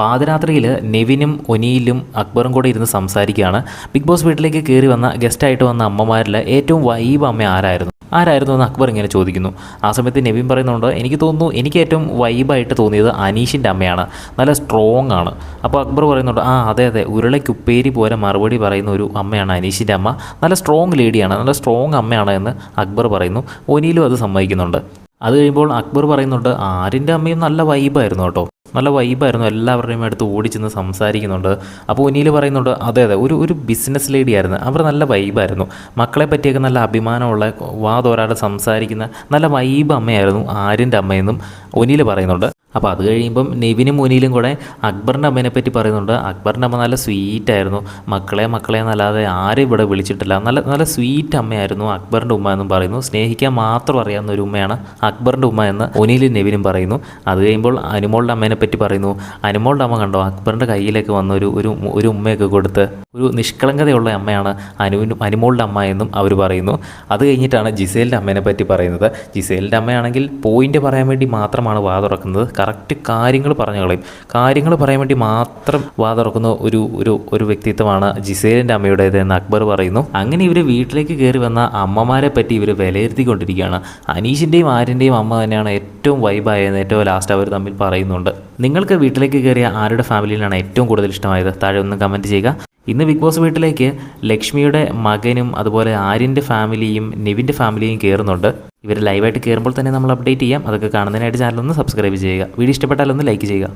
പാതിരാത്രിയിൽ നെവിനും ഒനിയിലും അക്ബറും കൂടെ ഇരുന്ന് സംസാരിക്കുകയാണ്. ബിഗ് ബോസ് വീട്ടിലേക്ക് കയറി വന്ന ഗസ്റ്റായിട്ട് വന്ന അമ്മമാരിൽ ഏറ്റവും വൈബ് അമ്മ ആരായിരുന്നു എന്ന് അക്ബർ ഇങ്ങനെ ചോദിക്കുന്നു. ആ സമയത്ത് നെവിൻ പറയുന്നുണ്ട്, എനിക്ക് തോന്നുന്നു എനിക്ക് ഏറ്റവും വൈബായിട്ട് തോന്നിയത് അനീഷിൻ്റെ അമ്മയാണ്, നല്ല സ്ട്രോങ് ആണ്. അപ്പോൾ അക്ബർ പറയുന്നുണ്ട്, അതെ ഉരുളയ്ക്കുപ്പേരി പോലെ മറുപടി പറയുന്ന ഒരു അമ്മയാണ് അനീഷിൻ്റെ അമ്മ, നല്ല സ്ട്രോങ് ലേഡിയാണ്, നല്ല സ്ട്രോങ് അമ്മയാണ് എന്ന് അക്ബർ പറയുന്നു. ഒനിയിലും അത് സമ്മതിക്കുന്നുണ്ട്. അത് കഴിയുമ്പോൾ അക്ബർ പറയുന്നുണ്ട്, ആരിൻ്റെ അമ്മയും നല്ല വൈബായിരുന്നു കേട്ടോ, നല്ല വൈബായിരുന്നു, എല്ലാവരുടെയും അടുത്ത് ഓടിച്ചെന്ന് സംസാരിക്കുന്നുണ്ട്. അപ്പോൾ ഒനിയിൽ പറയുന്നുണ്ട്, അതെ ഒരു ബിസിനസ് ലേഡി ആയിരുന്നു, അവർ നല്ല വൈബായിരുന്നു, മക്കളെ പറ്റിയൊക്കെ നല്ല അഭിമാനമുള്ള വാതോരാതെ സംസാരിക്കുന്ന നല്ല വൈബ് അമ്മയായിരുന്നു ആര്യൻ്റെ അമ്മയെന്നും ഒനിയിൽ പറയുന്നുണ്ട്. അപ്പോൾ അത് കഴിയുമ്പം നെവിനും ഒനിയിലും കൂടെ അക്ബറിൻ്റെ അമ്മേനെ പറ്റി പറയുന്നുണ്ട്. അക്ബറിൻ്റെ അമ്മ നല്ല സ്വീറ്റായിരുന്നു, മക്കളെ എന്നല്ലാതെ ആരും ഇവിടെ വിളിച്ചിട്ടില്ല, നല്ല സ്വീറ്റ് അമ്മയായിരുന്നു അക്ബറിൻ്റെ ഉമ്മ എന്നും പറയുന്നു. സ്നേഹിക്കാൻ മാത്രം അറിയാവുന്ന ഒരു ഉമ്മയാണ് അക്ബറിൻ്റെ ഉമ്മ എന്ന് ഒനിയിലും നെവിനും പറയുന്നു. അത് കഴിയുമ്പോൾ അനുമോളുടെ അമ്മേനെ പറ്റി പറയുന്നു. അനുമോളുടെ അമ്മ കണ്ടോ, അക്ബറിൻ്റെ കയ്യിലേക്ക് വന്ന ഒരു ഉമ്മയൊക്കെ കൊടുത്ത് ഒരു നിഷ്കളങ്കതയുള്ള അമ്മയാണ് അനുമോളുടെ അമ്മ എന്നും അവർ പറയുന്നു. അത് കഴിഞ്ഞിട്ടാണ് ജിസേലിൻ്റെ അമ്മേനെ പറ്റി പറയുന്നത്. ജിസേലിൻ്റെ അമ്മയാണെങ്കിൽ പോയിൻ്റ് പറയാൻ വേണ്ടി മാത്രമാണ് വാ തുറക്കുന്നത്, കറക്റ്റ് കാര്യങ്ങൾ പറഞ്ഞു കളയും, കാര്യങ്ങൾ പറയാൻ വേണ്ടി മാത്രം വാ തുറക്കുന്ന ഒരു വ്യക്തിത്വമാണ് ജിസേലിൻ്റെ അമ്മയുടേത് എന്ന് അക്ബർ പറയുന്നു. അങ്ങനെ ഇവർ വീട്ടിലേക്ക് കയറി വന്ന അമ്മമാരെ പറ്റി ഇവർ വിലയിരുത്തിക്കൊണ്ടിരിക്കുകയാണ്. അനീഷിൻ്റെയും ആര്യൻ്റെയും അമ്മ തന്നെയാണ് ഏറ്റവും വൈബായെന്ന് ഏറ്റവും ലാസ്റ്റ് അവർ തമ്മിൽ പറയുന്നുണ്ട്. നിങ്ങൾക്ക് വീട്ടിലേക്ക് കയറിയ ആരുടെ ഫാമിലിയിലാണ് ഏറ്റവും കൂടുതൽ ഇഷ്ടമായത്? താഴെ ഒന്ന് കമൻറ്റ് ചെയ്യുക. ഇന്ന് ബിഗ് ബോസ് വീട്ടിലേക്ക് ലക്ഷ്മിയുടെ മകനും അതുപോലെ ആര്യൻ്റെ ഫാമിലിയും നെവിൻ്റെ ഫാമിലിയും കയറുന്നുണ്ട്. ഇവർ ലൈവായിട്ട് കയറുമ്പോൾ തന്നെ നമ്മൾ അപ്ഡേറ്റ് ചെയ്യാം. അതൊക്കെ കാണുന്നതിനായിട്ട് ചാനലൊന്ന് സബ്സ്ക്രൈബ് ചെയ്യുക. വീഡിയോ ഇഷ്ടപ്പെട്ടാലൊന്ന് ലൈക്ക് ചെയ്യുക.